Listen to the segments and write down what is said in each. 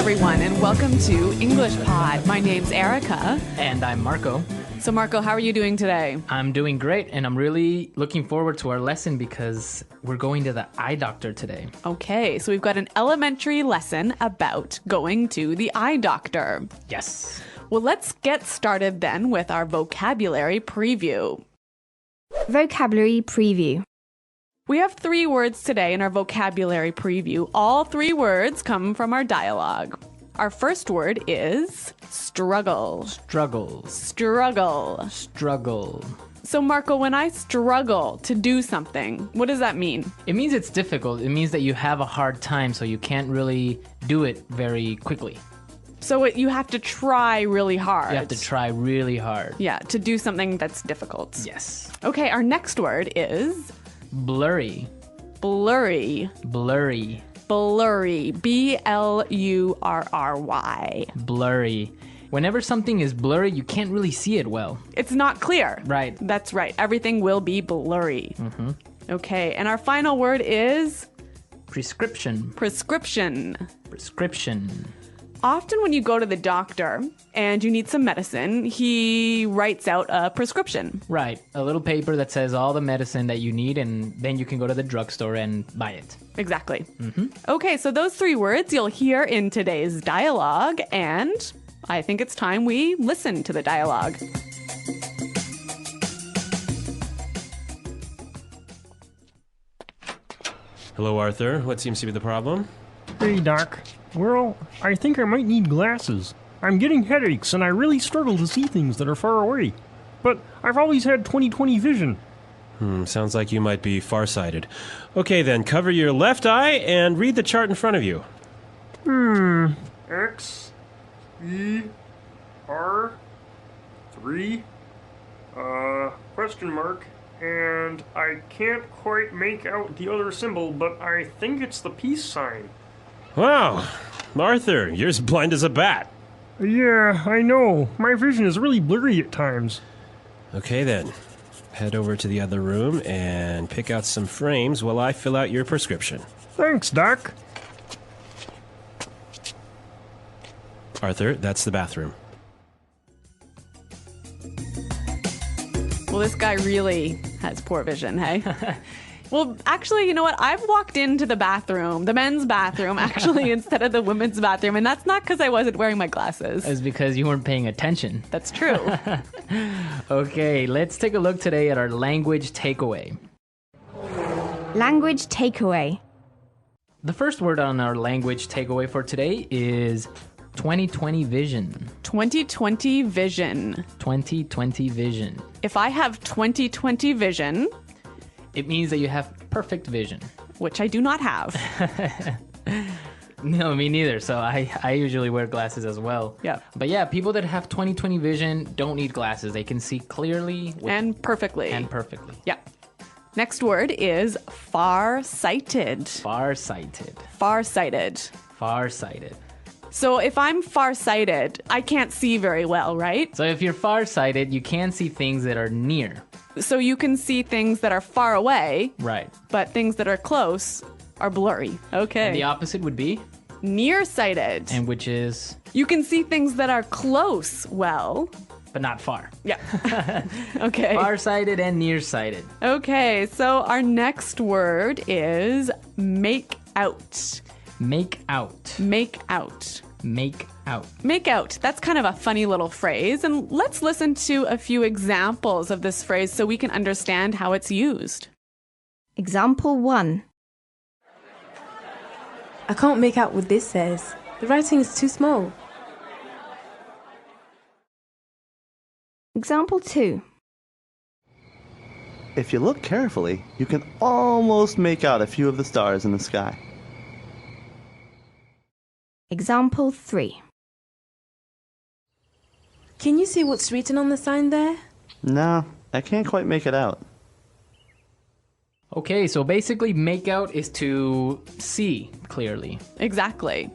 everyone, and welcome to English Pod. My name's Erica. And I'm Marco. So, Marco, how are you doing today? I'm doing great, and I'm really looking forward to our lesson because we're going to the eye doctor today. Okay, so we've got an elementary lesson about going to the eye doctor. Yes. Well, let's get started then with our vocabulary preview. Vocabulary preview. We have 3 words today in our vocabulary preview. All 3 words come from our dialogue. Our first word is struggle. Struggles. Struggle. Struggle. So, Marco, when I struggle to do something, what does that mean? It means it's difficult. It means that you have a hard time, so you can't really do it very quickly. So you have to try really hard. You have to try really hard. Yeah, to do something that's difficult. Yes. Okay, our next word is blurry. Blurry. Blurry. Blurry. B-L-U-R-R-Y. Blurry. Whenever something is blurry, you can't really see it well. It's not clear. Right. That's right. Everything will be blurry. Mm-hmm. Okay, and our final word is prescription. Prescription. Prescription. Often when you go to the doctor and you need some medicine, he writes out a prescription. Right. A little paper that says all the medicine that you need, and then you can go to the drugstore and buy it. Exactly. Mm-hmm. Okay, so those 3 words you'll hear in today's dialogue, and I think it's time we listen to the dialogue. Hello, Arthur. What seems to be the problem? Hey, Doc. Well, I think I might need glasses. I'm getting headaches, and I really struggle to see things that are far away. But I've always had 20/20 vision. Sounds like you might be farsighted. Okay, then, cover your left eye and read the chart in front of you. X, E, R, 3, question mark, and I can't quite make out the other symbol, but I think it's the peace sign. Wow, Arthur, you're as blind as a bat. Yeah, I know. My vision is really blurry at times. Okay, then. Head over to the other room and pick out some frames while I fill out your prescription. Thanks, Doc. Arthur, that's the bathroom. Well, this guy really has poor vision, hey? Well, actually, you know what? I've walked into the bathroom, the men's bathroom, actually, instead of the women's bathroom, and that's not because I wasn't wearing my glasses. It's because you weren't paying attention. That's true. Okay, let's take a look today at our language takeaway. Language takeaway. The first word on our language takeaway for today is 20/20 vision. 20/20 vision. 20/20 vision. If I have 20/20 vision, it means that you have perfect vision. Which I do not have. No, me neither. So I usually wear glasses as well. Yeah. But yeah, people that have 20/20 vision don't need glasses. They can see clearly. And perfectly. And perfectly. Yeah. Next word is far-sighted. Far-sighted. Far-sighted. Far-sighted. So if I'm far-sighted, I can't see very well, right? So if you're far-sighted, you can see things that are near. So you can see things that are far away. Right. But things that are close are blurry. Okay. And the opposite would be? Nearsighted. And which is? You can see things that are close well. But not far. Yeah. Okay. Far-sighted and nearsighted. Okay, so our next word is make out. Make out. Make out. Make out. Make out. That's kind of a funny little phrase. And let's listen to a few examples of this phrase so we can understand how it's used. Example 1. I can't make out what this says. The writing is too small. Example 2. If you look carefully, you can almost make out a few of the stars in the sky. Example 3. Can you see what's written on the sign there? No, I can't quite make it out. Okay, so basically make out is to see clearly. Exactly.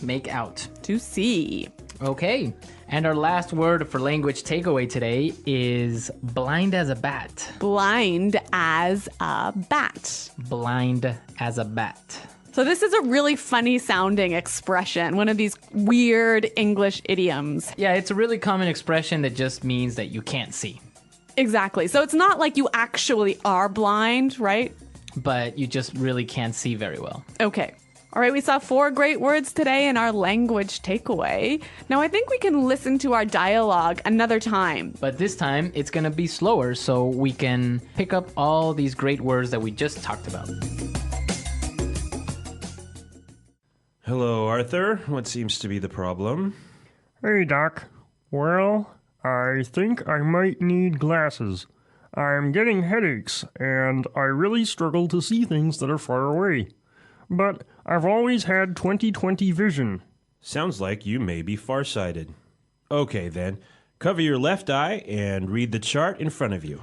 Make out. To see. Okay, and our last word for language takeaway today is blind as a bat. Blind as a bat. Blind as a bat. So this is a really funny sounding expression, one of these weird English idioms. Yeah, it's a really common expression that just means that you can't see. Exactly. So it's not like you actually are blind, right? But you just really can't see very well. Okay. All right, we saw 4 great words today in our language takeaway. Now I think we can listen to our dialogue another time. But this time, it's going to be slower so we can pick up all these great words that we just talked about. Hello, Arthur. What seems to be the problem? Hey, Doc. Well, I think I might need glasses. I'm getting headaches, and I really struggle to see things that are far away. But I've always had 20/20 vision. Sounds like you may be farsighted. Okay, then. Cover your left eye and read the chart in front of you.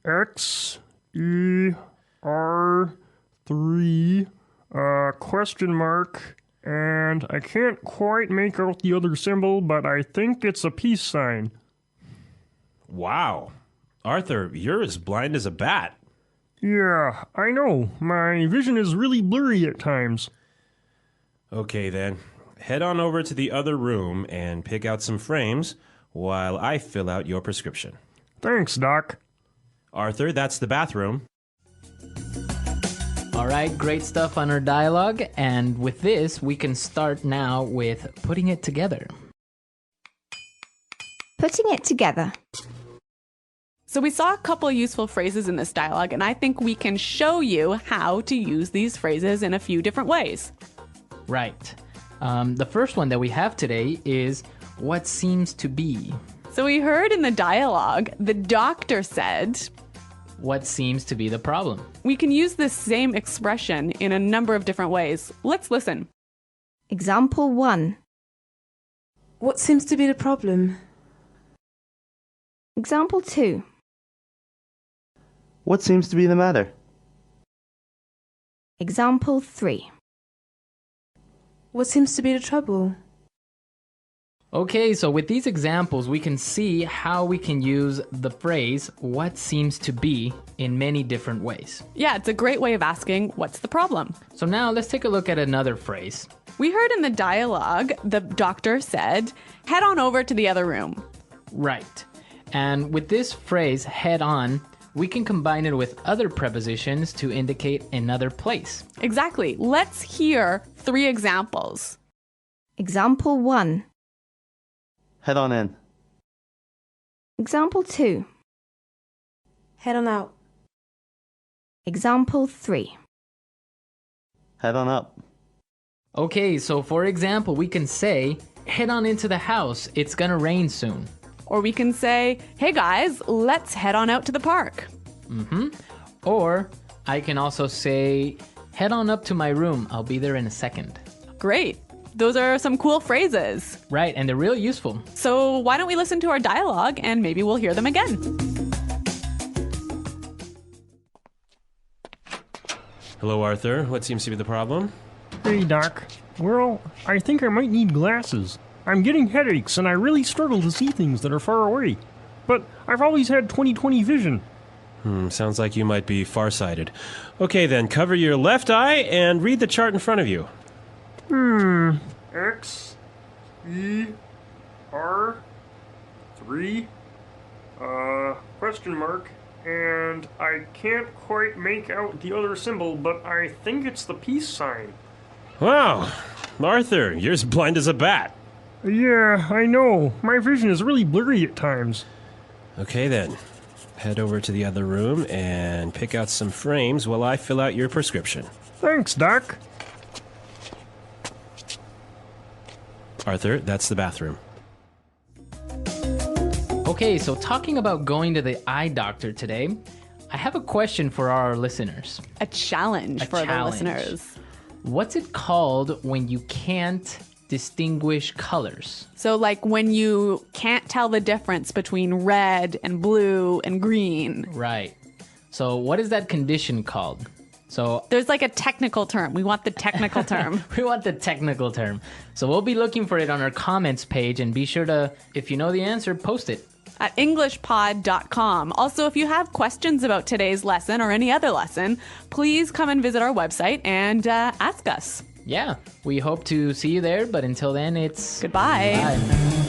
X, E, R, 3, question mark, and I can't quite make out the other symbol, but I think it's a peace sign. Wow. Arthur, you're as blind as a bat. Yeah, I know. My vision is really blurry at times. Okay, then. Head on over to the other room and pick out some frames while I fill out your prescription. Thanks, Doc. Arthur, that's the bathroom. All right, great stuff on our dialogue. And with this, we can start now with putting it together. Putting it together. So we saw a couple useful phrases in this dialogue, and I think we can show you how to use these phrases in a few different ways. Right. The first one that we have today is what seems to be. So we heard in the dialogue, the doctor said, What seems to be the problem? we can use this same expression in a number of different ways. Let's listen. Example 1. What seems to be the problem? Example 2. What seems to be the matter? Example 3. What seems to be the trouble? Okay, so with these examples, we can see how we can use the phrase what seems to be in many different ways. Yeah, it's a great way of asking, what's the problem? So now let's take a look at another phrase. We heard in the dialogue, the doctor said, head on over to the other room. Right. And with this phrase, head on, we can combine it with other prepositions to indicate another place. Exactly. Let's hear 3 examples. Example 1. Head on in. Example 2. Head on out. Example 3. Head on up. Okay, so for example, we can say, head on into the house, it's gonna rain soon. Or we can say, hey guys, let's head on out to the park. Or I can also say, head on up to my room, I'll be there in a second. Great. Those are some cool phrases. Right, and they're real useful. So why don't we listen to our dialogue and maybe we'll hear them again. Hello, Arthur. What seems to be the problem? Hey, Doc. Well, I think I might need glasses. I'm getting headaches, and I really struggle to see things that are far away. But I've always had 20/20 vision. Sounds like you might be farsighted. Okay, then. Cover your left eye and read the chart in front of you. X, E, R, 3, question mark, and I can't quite make out the other symbol, but I think it's the peace sign. Wow. Arthur, you're as blind as a bat. Yeah, I know. My vision is really blurry at times. Okay, then. Head over to the other room and pick out some frames while I fill out your prescription. Thanks, Doc. Arthur, that's the bathroom. Okay, so talking about going to the eye doctor today, I have a question for our listeners. A challenge A for challenge. the listeners. What's it called when you can't distinguish colors? So like when you can't tell the difference between red and blue and green. Right. So what is that condition called? So There's like a technical term. We want the technical term. we want the technical term. So we'll be looking for it on our comments page, and be sure to, if you know the answer, post it. At EnglishPod.com. Also, if you have questions about today's lesson or any other lesson, please come and visit our website and ask us. Yeah, we hope to see you there, but until then, it's Goodbye. Bye.